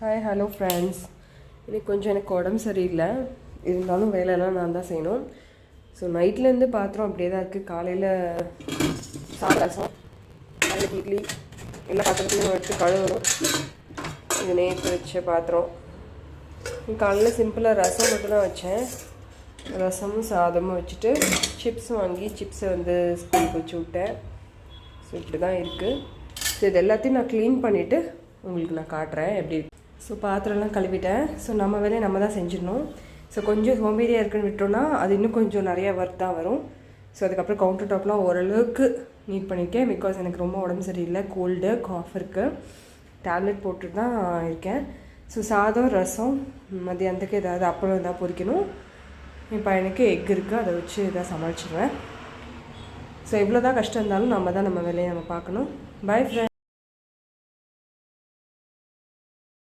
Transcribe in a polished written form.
Hi hello friends. இன்னைக்கு கொஞ்சம் எனக்கு உடம்பு சரியில்லை, இருந்தாலும் வேலையெல்லாம் நான் தான் செய்யணும். ஸோ நைட்லேருந்து பாத்திரம் அப்படியே தான் இருக்குது. காலையில் சாதம் நாளைக்கு இட்லி எல்லா பாத்திரத்தையும் எடுத்து கழுவணும். இது நேற்று வச்ச பாத்திரம். காலையில் சிம்பிளாக ரசம் மட்டும் தான் வச்சேன். ரசமும் சாதமும் வச்சுட்டு சிப்ஸ் வாங்கி சிப்ஸை ஸ்கூலுக்கு வச்சு விட்டேன். ஸோ இப்படி தான் இருக்குது. ஸோ இது எல்லாத்தையும் நான் க்ளீன் பண்ணிவிட்டு உங்களுக்கு நான் காட்டுறேன் எப்படி. ஸோ பாத்திரம்லாம் கழுவிட்டேன். ஸோ நம்ம வேலையை நம்ம தான் செஞ்சிடணும். ஸோ கொஞ்சம் சோம்பேறியாக இருக்குன்னு விட்டோன்னா அது இன்னும் கொஞ்சம் நிறையா ஒர்க் தான் வரும். ஸோ அதுக்கப்புறம் கவுண்டர் டாப்லாம் ஓரளவுக்கு நீட் பண்ணியிருக்கேன். பிகாஸ் எனக்கு ரொம்ப உடம்பு சரியில்லை, கோல்டு காஃப் இருக்குது. டேப்லெட் போட்டுட்டு தான் இருக்கேன். ஸோ சாதம் ரசம் மதியானத்துக்கு ஏதாவது அப்பளம் எதாவது பொரிக்கணும். என் பையனுக்கு எக் இருக்குது, அதை வச்சு இதாக சமாளிச்சிடுவேன். ஸோ எவ்வளோ தான் கஷ்டம் இருந்தாலும் நம்ம தான் நம்ம வேலையை நம்ம பார்க்கணும். By friend.